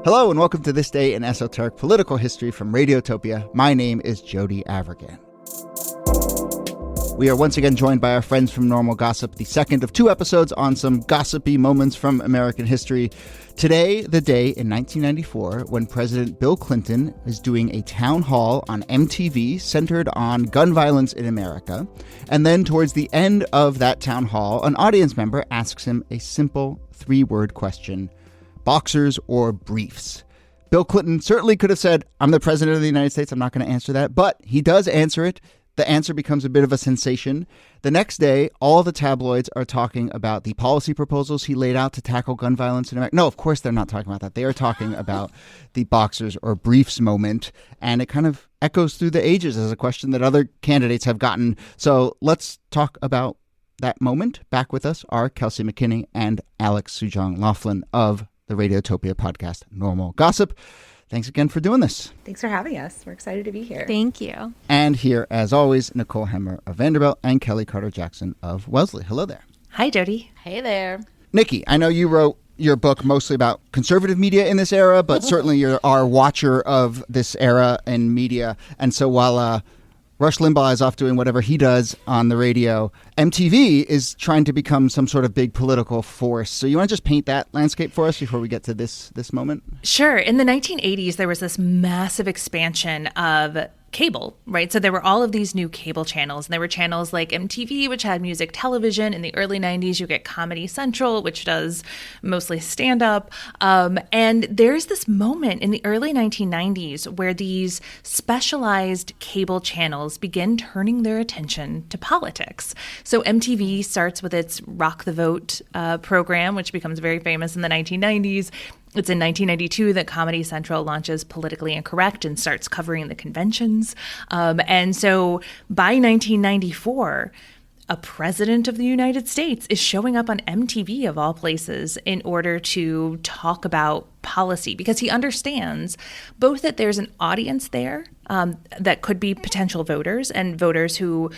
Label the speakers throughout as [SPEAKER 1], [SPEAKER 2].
[SPEAKER 1] Hello and welcome to This Day in Esoteric Political History from Radiotopia. My name is Jody Avirgan. We are once again joined by our friends from Normal Gossip, the second of two episodes on some gossipy moments from American history. Today, the day in 1994 when President Bill Clinton is doing a town hall on MTV centered on gun violence in America. And then towards the end of that town hall, an audience member asks him a simple three-word question: boxers or briefs? Bill Clinton certainly could have said, "I'm the president of the United States, I'm not going to answer that." But he does answer it. The answer becomes a bit of a sensation. The next day, all the tabloids are talking about the policy proposals he laid out to tackle gun violence in America. No, of course they're not talking about that. They are talking about the boxers or briefs moment. And it kind of echoes through the ages as a question that other candidates have gotten. So let's talk about that moment. Back with us are Kelsey McKinney and Alex Sujong Laughlin of the Radiotopia podcast, Normal Gossip. Thanks again for doing this.
[SPEAKER 2] Thanks for having us. We're excited to be here.
[SPEAKER 3] Thank you.
[SPEAKER 1] And here, as always, Nicole Hemmer of Vanderbilt and Kellie Carter-Jackson of Wellesley. Hello there.
[SPEAKER 3] Hi, Jody.
[SPEAKER 2] Hey there.
[SPEAKER 1] Niki, I know you wrote your book mostly about conservative media in this era, but certainly you're our watcher of this era in media. And so while Rush Limbaugh is off doing whatever he does on the radio, MTV is trying to become some sort of big political force. So you want to just paint that landscape for us before we get to this moment?
[SPEAKER 3] Sure. In the 1980s, there was this massive expansion of cable, right? So there were all of these new cable channels, and there were channels like MTV, which had music television. In the early 90s, you get Comedy Central, which does mostly stand-up. And there's this moment in the early 1990s where these specialized cable channels begin turning their attention to politics. So MTV starts with its Rock the Vote program, which becomes very famous in the 1990s. It's in 1992 that Comedy Central launches Politically Incorrect and starts covering the conventions. And so by 1994, a president of the United States is showing up on MTV, of all places, in order to talk about policy, because he understands both that there's an audience there that could be potential voters and voters who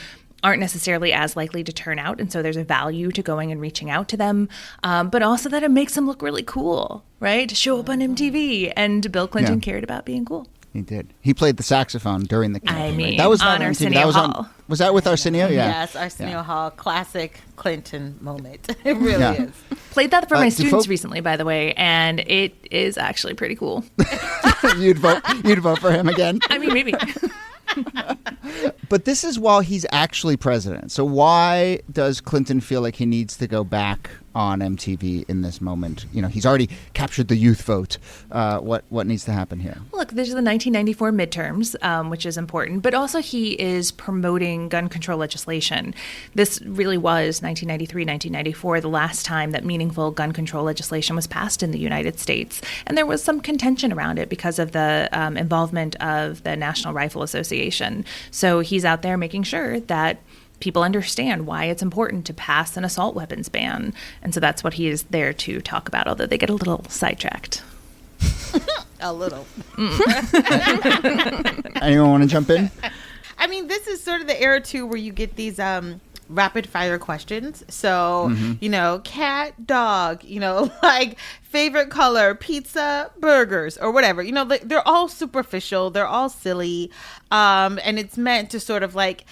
[SPEAKER 3] aren't necessarily as likely to turn out. And so there's a value to going and reaching out to them, but also that it makes them look really cool, right? To show up on MTV. And Bill Clinton cared about being cool.
[SPEAKER 1] He did. He played the saxophone during the campaign.
[SPEAKER 3] I mean,
[SPEAKER 1] right? That was
[SPEAKER 3] on
[SPEAKER 1] not
[SPEAKER 3] Arsenio
[SPEAKER 1] MTV. That was
[SPEAKER 3] Hall.
[SPEAKER 1] Was that with Arsenio? Yeah.
[SPEAKER 4] Yes, Arsenio Hall. Classic Clinton moment. It really is.
[SPEAKER 3] Played that for my students recently, by the way, and it is actually pretty cool.
[SPEAKER 1] You'd vote for him again?
[SPEAKER 3] I mean, maybe.
[SPEAKER 1] But this is while he's actually president. So why does Clinton feel like he needs to go back on MTV in this moment? You know, he's already captured the youth vote. What needs to happen here?
[SPEAKER 3] Look, there's the 1994 midterms, which is important, but also he is promoting gun control legislation. This really was 1993, 1994, the last time that meaningful gun control legislation was passed in the United States. And there was some contention around it because of the involvement of the National Rifle Association. So he's out there making sure that people understand why it's important to pass an assault weapons ban. And so that's what he is there to talk about, although they get a little sidetracked.
[SPEAKER 4] A little.
[SPEAKER 1] Anyone want to jump in?
[SPEAKER 4] I mean, this is sort of the era, too, where you get these rapid fire questions. So, you know, cat, dog, you know, like favorite color, pizza, burgers, or whatever. You know, they're all superficial. They're all silly. And it's meant to sort of like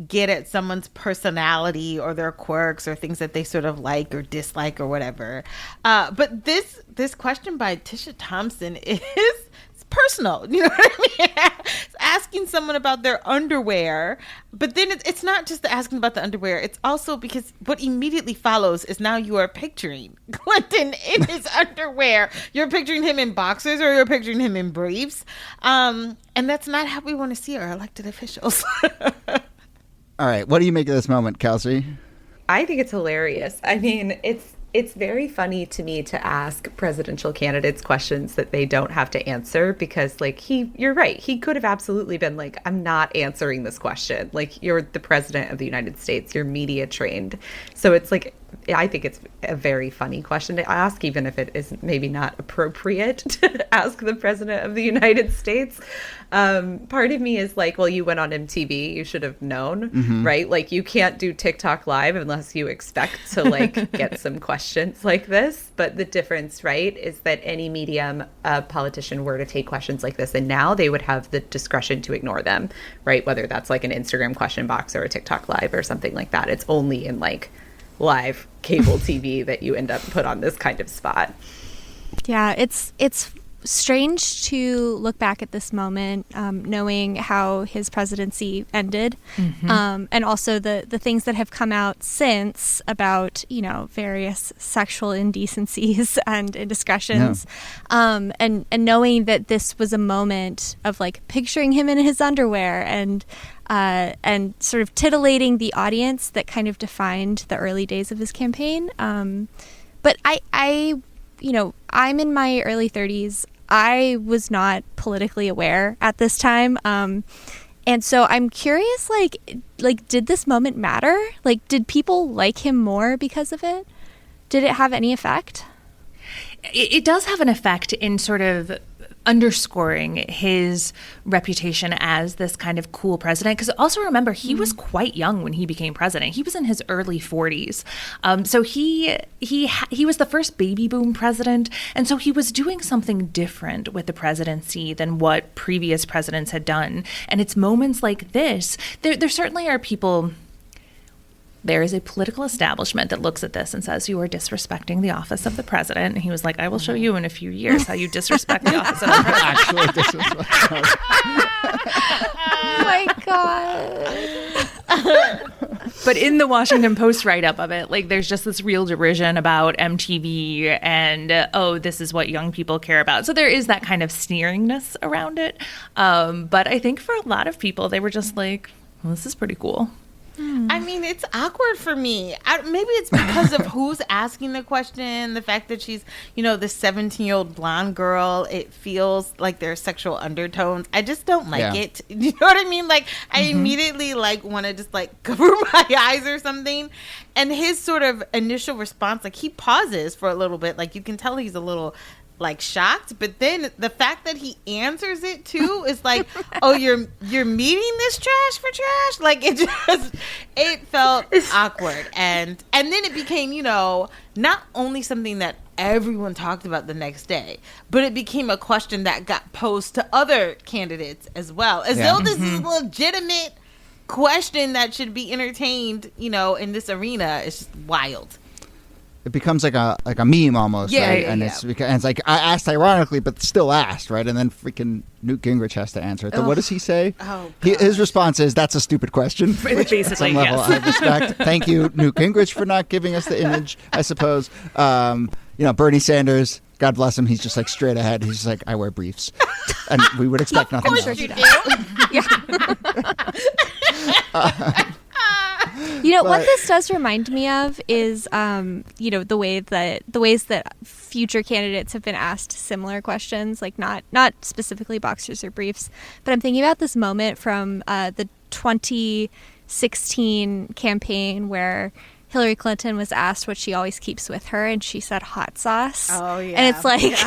[SPEAKER 4] get at someone's personality or their quirks or things that they sort of like or dislike or whatever. But this question by Tisha Thompson is personal. You know what I mean? It's asking someone about their underwear, but then it's not just the asking about the underwear. It's also because what immediately follows is now you are picturing Clinton in his underwear. You're picturing him in boxers or you're picturing him in briefs. And that's not how we want to see our elected officials.
[SPEAKER 1] All right. What do you make of this moment, Kelsey?
[SPEAKER 2] I think it's hilarious. I mean, it's very funny to me to ask presidential candidates questions that they don't have to answer because, like, you're right. He could have absolutely been like, I'm not answering this question. Like, you're the president of the United States. You're media trained. So it's like I think it's a very funny question to ask, even if it is maybe not appropriate to ask the president of the United States. Part of me is like, well, you went on MTV, you should have known, right? Like, you can't do TikTok live unless you expect to like get some questions like this. But the difference, right, is that any medium a politician were to take questions like this, and now they would have the discretion to ignore them, right? Whether that's like an Instagram question box or a TikTok live or something like that. It's only in like live cable TV that you end up put on this kind of spot.
[SPEAKER 5] Yeah, it's strange to look back at this moment, knowing how his presidency ended, and also the things that have come out since about, you know, various sexual indecencies and indiscretions, and knowing that this was a moment of like picturing him in his underwear and sort of titillating the audience that kind of defined the early days of his campaign. But I, you know, I'm in my early 30s. I was not politically aware at this time. And so I'm curious, like, did this moment matter? Like, did people like him more because of it? Did it have any effect?
[SPEAKER 3] It does have an effect in sort of underscoring his reputation as this kind of cool president. Because also remember, he was quite young when he became president. He was in his early 40s. So he was the first baby boom president. And so he was doing something different with the presidency than what previous presidents had done. And it's moments like this. There certainly are people. There is a political establishment that looks at this and says, you are disrespecting the office of the president. And he was like, I will show you in a few years how you disrespect the office of the president.
[SPEAKER 1] Actually disrespect.
[SPEAKER 5] Oh my God.
[SPEAKER 3] But in the Washington Post write-up of it, like, there's just this real derision about MTV and, oh, this is what young people care about. So there is that kind of sneeringness around it. But I think for a lot of people, they were just like, well, this is pretty cool.
[SPEAKER 4] I mean, it's awkward for me. Maybe it's because of who's asking the question, the fact that she's, you know, this 17-year-old blonde girl. It feels like there's sexual undertones. I just don't like it. You know what I mean? Like, I immediately, like, want to just, like, cover my eyes or something. And his sort of initial response, like, he pauses for a little bit. Like, you can tell he's a little, like, shocked, but then the fact that he answers it too is like, oh, you're meeting this trash for trash. Like, it felt awkward, and then it became, you know, not only something that everyone talked about the next day, but it became a question that got posed to other candidates as well, as though this is a legitimate question that should be entertained, you know, in this arena. It's just wild.
[SPEAKER 1] It becomes like a meme almost, right? And it's like, I asked ironically, but still asked, right? And then freaking Newt Gingrich has to answer it. So what does he say? His response is, "That's a stupid question."
[SPEAKER 3] Basically,
[SPEAKER 1] at some level, I respect. Thank you, Newt Gingrich, for not giving us the image, I suppose. You know, Bernie Sanders, God bless him, he's just like straight ahead. He's just like, I wear briefs, and we would expect nothing else.
[SPEAKER 5] You know, what this does remind me of is, you know, the ways that future candidates have been asked similar questions, like not specifically boxers or briefs, but I'm thinking about this moment from the 2016 campaign where Hillary Clinton was asked what she always keeps with her, and she said hot sauce.
[SPEAKER 4] Oh, yeah.
[SPEAKER 5] And it's like,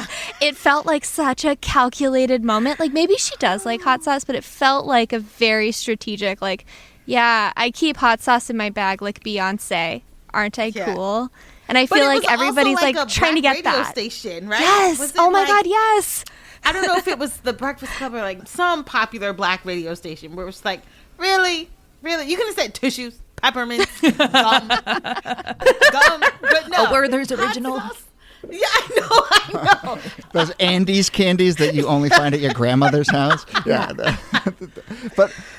[SPEAKER 5] it felt like such a calculated moment. Like, maybe she does like hot sauce, but it felt like a very strategic, like, yeah, I keep hot sauce in my bag like Beyonce. Aren't I cool? And I feel like everybody's like trying to get that.
[SPEAKER 4] Station, right?
[SPEAKER 5] Yes. Oh my God, yes.
[SPEAKER 4] I don't know if it was the Breakfast Club or like some popular black radio station where it was like, really? You could have said tissues, peppermints, gum, but no.
[SPEAKER 3] Oh, Werther's Original.
[SPEAKER 4] Yeah, I know.
[SPEAKER 1] Those Andes candies that you only find at your grandmother's house. Yeah.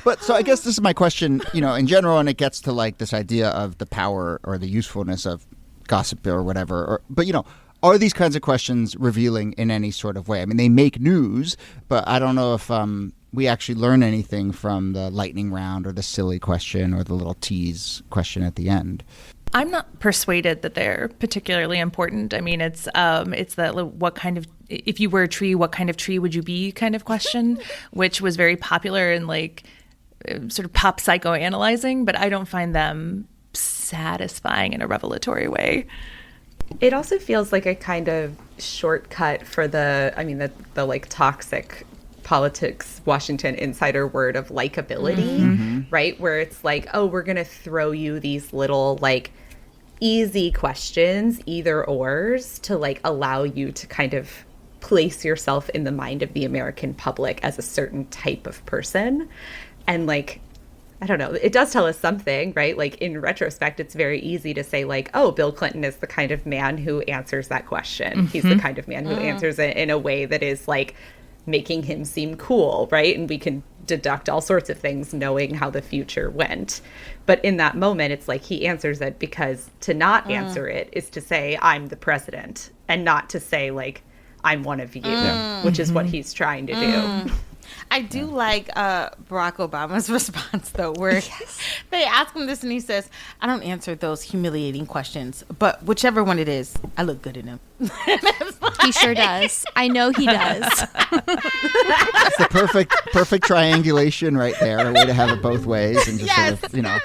[SPEAKER 1] But so I guess this is my question, you know, in general, and it gets to like this idea of the power or the usefulness of gossip or whatever. But, you know, are these kinds of questions revealing in any sort of way? I mean, they make news, but I don't know if we actually learn anything from the lightning round or the silly question or the little tease question at the end.
[SPEAKER 3] I'm not persuaded that they're particularly important. I mean, it's the what kind of, if you were a tree, what kind of tree would you be kind of question, which was very popular in like sort of pop psychoanalyzing, but I don't find them satisfying in a revelatory way.
[SPEAKER 2] It also feels like a kind of shortcut for the like toxic politics Washington insider word of likability, right? Where it's like, oh, we're going to throw you these little like easy questions, either ors, to like allow you to kind of place yourself in the mind of the American public as a certain type of person. And like, I don't know, it does tell us something, right? Like in retrospect, it's very easy to say like, oh, Bill Clinton is the kind of man who answers that question. He's the kind of man who answers it in a way that is like making him seem cool, right? And we can deduct all sorts of things knowing how the future went. But in that moment, it's like he answers it because to not answer it is to say, I'm the president, and not to say like, I'm one of you, which is what he's trying to do.
[SPEAKER 4] I do like Barack Obama's response, though, where they ask him this and he says, I don't answer those humiliating questions, but whichever one it is, I look good in them.
[SPEAKER 5] He sure does. I know he does.
[SPEAKER 1] It's the perfect triangulation right there, a way to have it both ways and just sort of, you know.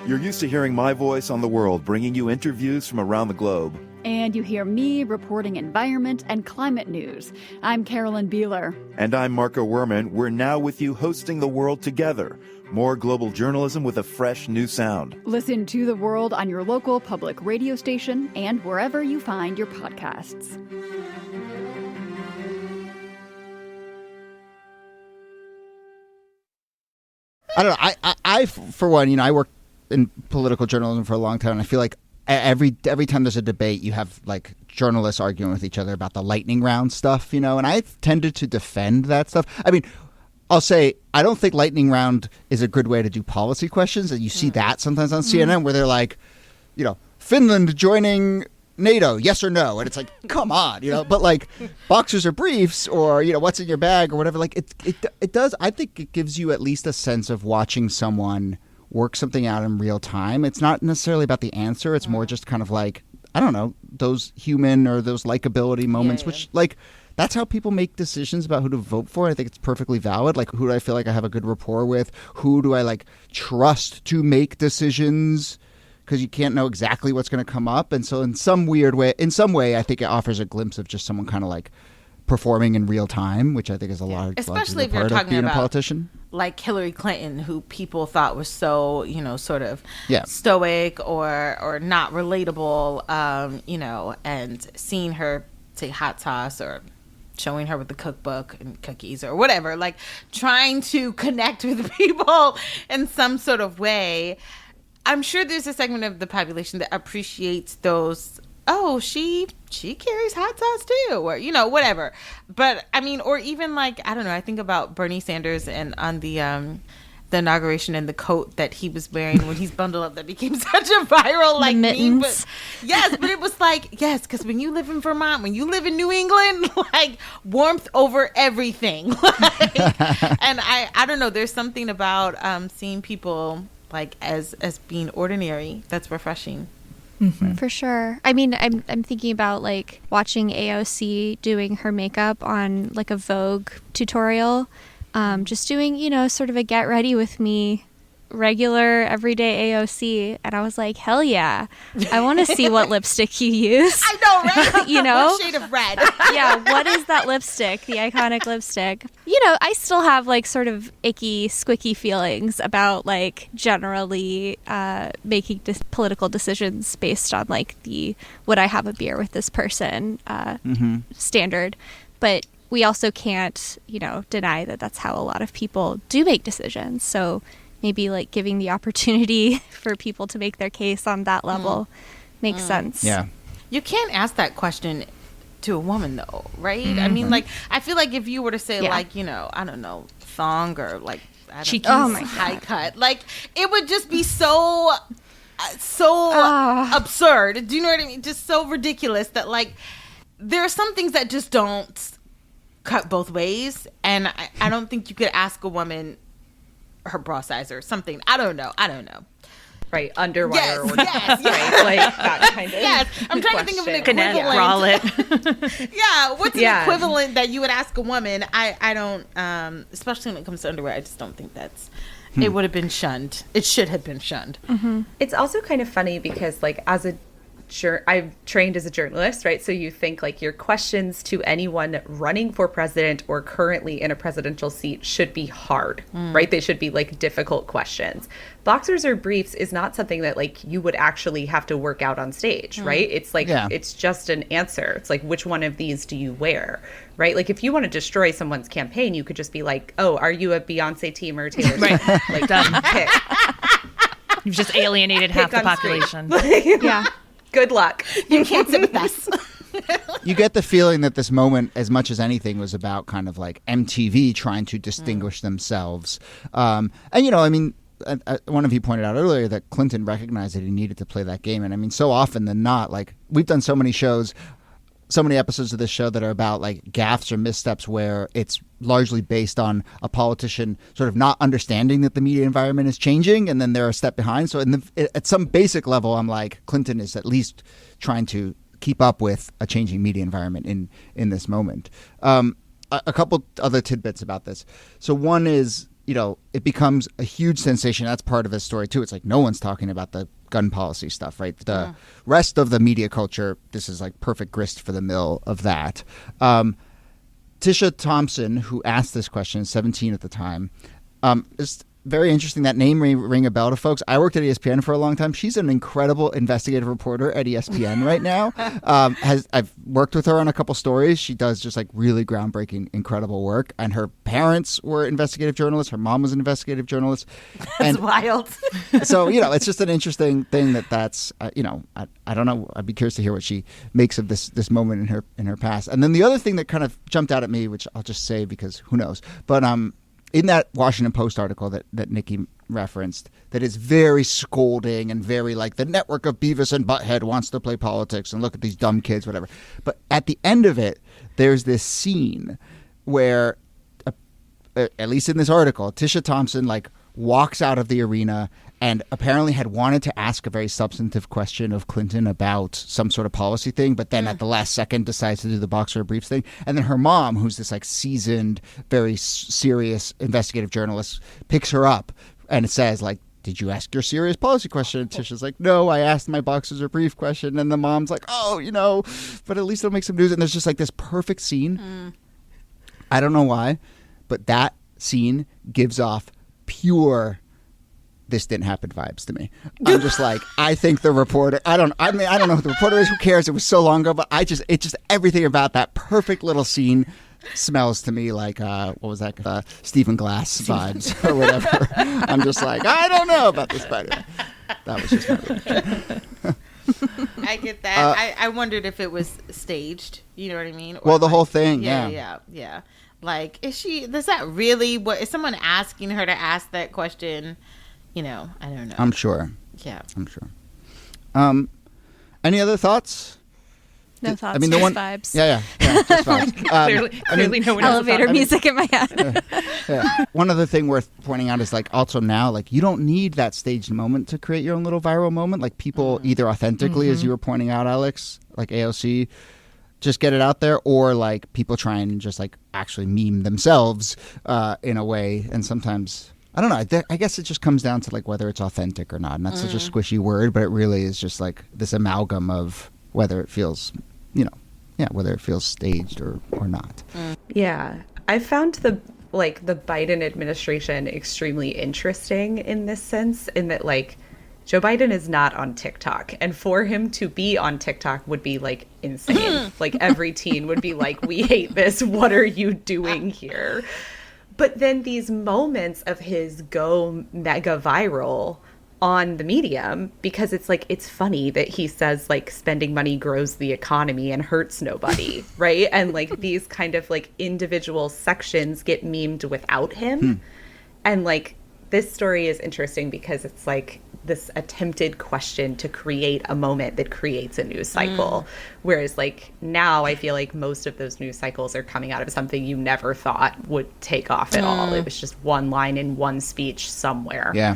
[SPEAKER 6] You're used to hearing my voice on the world, bringing you interviews from around the globe.
[SPEAKER 7] And you hear me reporting environment and climate news. I'm Carolyn Beeler.
[SPEAKER 6] And I'm Marco Werman. We're now with you hosting the world together. More global journalism with a fresh new sound.
[SPEAKER 7] Listen to The World on your local public radio station and wherever you find your podcasts.
[SPEAKER 1] I don't know. I for one, you know, I worked in political journalism for a long time, and I feel like every time there's a debate, you have like journalists arguing with each other about the lightning round stuff, you know, and I tended to defend that stuff. I mean, I'll say I don't think lightning round is a good way to do policy questions, and you see that sometimes on CNN where they're like, you know, Finland joining NATO, yes or no? And it's like, come on, you know, but like boxers or briefs or, you know, what's in your bag or whatever, like it does. I think it gives you at least a sense of watching someone work something out in real time. It's not necessarily about the answer. It's more just kind of like, I don't know, those human or those likability moments, which like, that's how people make decisions about who to vote for. I think it's perfectly valid. Like, who do I feel like I have a good rapport with? Who do I like trust to make decisions? Because you can't know exactly what's going to come up. And so in some way, I think it offers a glimpse of just someone kind of like performing in real time, which I think is a large
[SPEAKER 4] especially if
[SPEAKER 1] part
[SPEAKER 4] you're talking
[SPEAKER 1] of being
[SPEAKER 4] about
[SPEAKER 1] a politician.
[SPEAKER 4] Like Hillary Clinton, who people thought was so, you know, sort of stoic or not relatable, you know, and seeing her say hot sauce or showing her with the cookbook and cookies or whatever, like trying to connect with people in some sort of way. I'm sure there's a segment of the population that appreciates those, oh, she carries hot sauce too, or, you know, whatever. But I mean, or even like, I don't know, I think about Bernie Sanders and on the inauguration and the coat that he was wearing when he's bundled up that became such a viral like meme. But yes, but it was like, yes, because when you live in Vermont, when you live in New England, like warmth over everything. Like, and I don't know, there's something about seeing people like as being ordinary that's refreshing.
[SPEAKER 5] For sure. I mean, I'm thinking about like watching AOC doing her makeup on like a Vogue tutorial, just doing, you know, sort of a get ready with me regular everyday AOC, and I was like, hell yeah, I want to see what lipstick you use.
[SPEAKER 4] I know, right?
[SPEAKER 5] You know,
[SPEAKER 4] what shade of red?
[SPEAKER 5] Yeah, what is that lipstick, the iconic lipstick? You know, I still have like sort of icky, squicky feelings about like generally making political decisions based on like the would I have a beer with this person standard, but we also can't, you know, deny that that's how a lot of people do make decisions. So maybe like giving the opportunity for people to make their case on that level makes sense.
[SPEAKER 1] Yeah.
[SPEAKER 4] You can't ask that question to a woman though, right? I mean, like, I feel like if you were to say like, you know, I don't know, thong or like, I don't know,
[SPEAKER 5] oh my
[SPEAKER 4] high cut, like it would just be so absurd. Do you know what I mean? Just so ridiculous that like there are some things that just don't cut both ways. And I don't think you could ask a woman her bra size or something. I don't know.
[SPEAKER 2] Right, underwire
[SPEAKER 4] Yes,
[SPEAKER 2] or
[SPEAKER 4] yes, yes.
[SPEAKER 2] right? Like that kind of
[SPEAKER 4] Yes, I'm trying to think of an
[SPEAKER 3] Gannett,
[SPEAKER 4] equivalent. Yeah, what's
[SPEAKER 2] Yeah.
[SPEAKER 4] an equivalent that you would ask a woman? I don't, especially when it comes to underwear, I just don't think that's, it would have been shunned. It should have been shunned.
[SPEAKER 2] It's also kind of funny because, like, I've trained as a journalist, right? So you think like your questions to anyone running for president or currently in a presidential seat should be hard, right? They should be like difficult questions. Boxers or briefs is not something that like you would actually have to work out on stage, right? It's like, it's just an answer. It's like, which one of these do you wear, right? Like if you want to destroy someone's campaign, you could just be like, oh, are you a Beyonce team or a Taylor Swift?
[SPEAKER 3] Right.
[SPEAKER 2] Like,
[SPEAKER 3] Done.
[SPEAKER 2] pick.
[SPEAKER 3] You've just alienated half the
[SPEAKER 2] on screen.
[SPEAKER 3] population.
[SPEAKER 5] Yeah.
[SPEAKER 2] Good luck.
[SPEAKER 4] You can't sit with us.
[SPEAKER 1] You get the feeling that this moment, as much as anything, was about kind of like MTV trying to distinguish themselves. And, you know, I mean, one of you pointed out earlier that Clinton recognized that he needed to play that game. And I mean, so often than not, like we've done so many shows, so many episodes of this show that are about like gaffes or missteps where it's largely based on a politician sort of not understanding that the media environment is changing and then they're a step behind. So at some basic level, I'm like, Clinton is at least trying to keep up with a changing media environment in this moment. A couple other tidbits about this. So one is, you know, it becomes a huge sensation. That's part of his story too. It's like no one's talking about the gun policy stuff, right? The rest of the media culture, this is like perfect grist for the mill of that. Tisha Thompson, who asked this question, 17 at the time, is very interesting. That name may ring a bell to folks. I worked at ESPN for a long time. She's an incredible investigative reporter at ESPN right now. I've worked with her on a couple stories. She does just like really groundbreaking, incredible work. And her parents were investigative journalists. Her mom was an investigative journalist.
[SPEAKER 4] That's wild.
[SPEAKER 1] So, you know, it's just an interesting thing that's, you know, I don't know. I'd be curious to hear what she makes of this moment in her past. And then the other thing that kind of jumped out at me, which I'll just say because who knows, but in that Washington Post article that Niki referenced, that is very scolding and very like the network of Beavis and Butthead wants to play politics and look at these dumb kids, whatever. But at the end of it, there's this scene where, at least in this article, Tisha Thompson like walks out of the arena and apparently had wanted to ask a very substantive question of Clinton about some sort of policy thing, but then at the last second decides to do the boxer briefs thing. And then her mom, who's this like seasoned, very serious investigative journalist, picks her up and it says like, did you ask your serious policy question? And Tisha's like, no, I asked my boxers or brief question. And the mom's like, oh, you know, but at least it'll make some news. And there's just like this perfect scene. I don't know why, but that scene gives off pure this didn't happen vibes to me. I'm just like, I think the reporter, I don't know who the reporter is, who cares? It was so long ago, but it just everything about that perfect little scene smells to me like, what was that? Stephen Glass vibes or whatever. I'm just like, I don't know about this, but that was just my reaction.
[SPEAKER 4] I get that. I wondered if it was staged. You know what I mean? Or
[SPEAKER 1] Well, the
[SPEAKER 4] like,
[SPEAKER 1] whole thing,
[SPEAKER 4] yeah. Like, is that really what, is someone asking her to ask that question? You know, I don't know.
[SPEAKER 1] I'm sure.
[SPEAKER 4] Yeah.
[SPEAKER 1] I'm sure. Any other thoughts?
[SPEAKER 5] No thoughts,
[SPEAKER 1] I mean, the
[SPEAKER 5] just
[SPEAKER 1] one,
[SPEAKER 5] vibes.
[SPEAKER 1] Yeah, just vibes.
[SPEAKER 3] Clearly no one else
[SPEAKER 5] Elevator music in my head.
[SPEAKER 1] One other thing worth pointing out is like also now, like you don't need that staged moment to create your own little viral moment. Like people either authentically, as you were pointing out, Alex, like AOC, just get it out there, or like people try and just like actually meme themselves in a way. And sometimes, I don't know, I guess it just comes down to like whether it's authentic or not. And that's such a squishy word, but it really is just like this amalgam of whether it feels, whether it feels staged or not.
[SPEAKER 2] Yeah. I found the Biden administration extremely interesting in this sense, in that like Joe Biden is not on TikTok, and for him to be on TikTok would be like insane. Like every teen would be like, we hate this. What are you doing here? But then these moments of his go mega viral on the medium, because it's like, it's funny that he says like spending money grows the economy and hurts nobody, right? And like these kind of like individual sections get memed without him. And like this story is interesting because it's like this attempted question to create a moment that creates a news cycle. Whereas like now I feel like most of those news cycles are coming out of something you never thought would take off at all. It was just one line in one speech somewhere.
[SPEAKER 1] Yeah.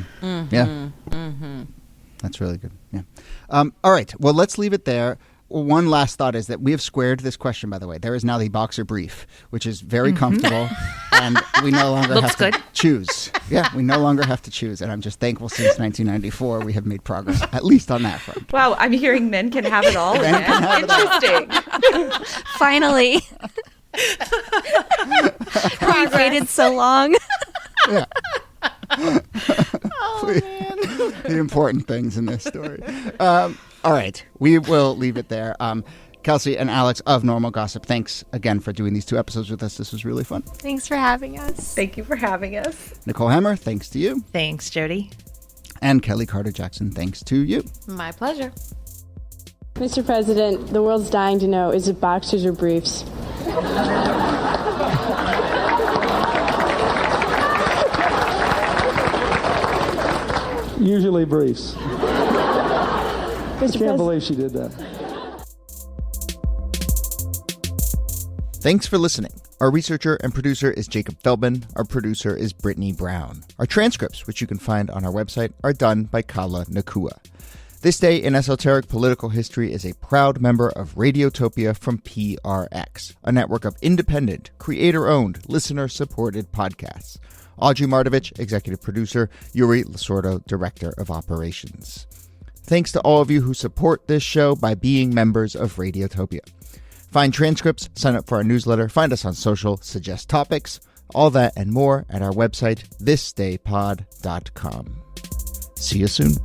[SPEAKER 1] That's really good. Yeah. All right. Well, let's leave it there. One last thought is that we have squared this question, by the way. There is now the boxer brief, which is very comfortable, and we no longer have to choose. Yeah, we no longer have to choose, and I'm just thankful since 1994 we have made progress, at least on that front.
[SPEAKER 2] Wow, I'm hearing men can have it all again. Interesting.
[SPEAKER 5] Finally. We've waited so long.
[SPEAKER 1] Yeah.
[SPEAKER 4] Oh, man.
[SPEAKER 1] The important things in this story. All right, we will leave it there. Kelsey and Alex of Normal Gossip, thanks again for doing these 2 episodes with us. This was really fun.
[SPEAKER 5] Thanks for having us.
[SPEAKER 2] Thank you for having us.
[SPEAKER 1] Nicole Hammer, thanks to you.
[SPEAKER 3] Thanks, Jody.
[SPEAKER 1] And Kellie Carter-Jackson, thanks to you.
[SPEAKER 4] My pleasure.
[SPEAKER 8] Mr. President, the world's dying to know, is it boxers or briefs?
[SPEAKER 9] Usually briefs. I can't believe she did that.
[SPEAKER 1] Thanks for listening. Our researcher and producer is Jacob Feldman. Our producer is Brittany Brown. Our transcripts, which you can find on our website, are done by Kala Nakua. This Day in Esoteric Political History is a proud member of Radiotopia from PRX, a network of independent, creator-owned, listener-supported podcasts. Audrey Mardovich, executive producer, Yuri Lasordo, director of operations. Thanks to all of you who support this show by being members of Radiotopia. Find transcripts, sign up for our newsletter, find us on social, suggest topics, all that and more at our website, thisdaypod.com. See you soon.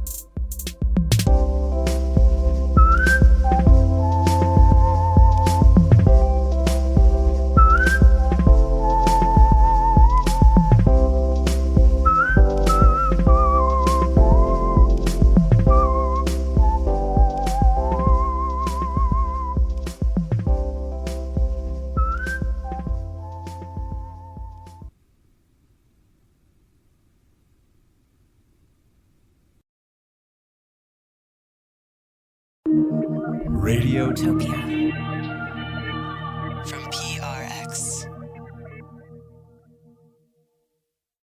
[SPEAKER 10] Radiotopia.